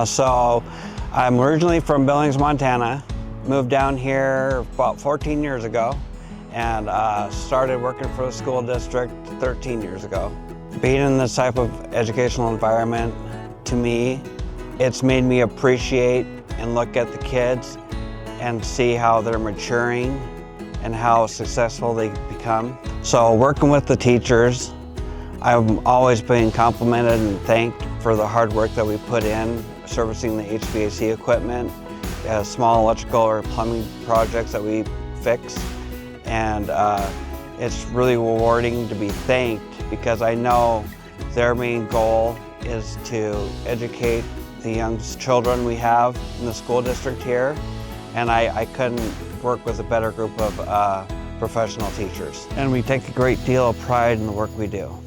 So I'm originally from Billings, Montana. Moved down here about 14 years ago and started working for the school district 13 years ago. Being in this type of educational environment, to me, it's made me appreciate and look at the kids and see how they're maturing and how successful they become. So working with the teachers, I've always been complimented and thanked for the hard work that we put in servicing the HVAC equipment, small electrical or plumbing projects that we fix. And it's really rewarding to be thanked because I know their main goal is to educate the young children we have in the school district here. And I couldn't work with a better group of professional teachers. And we take a great deal of pride in the work we do.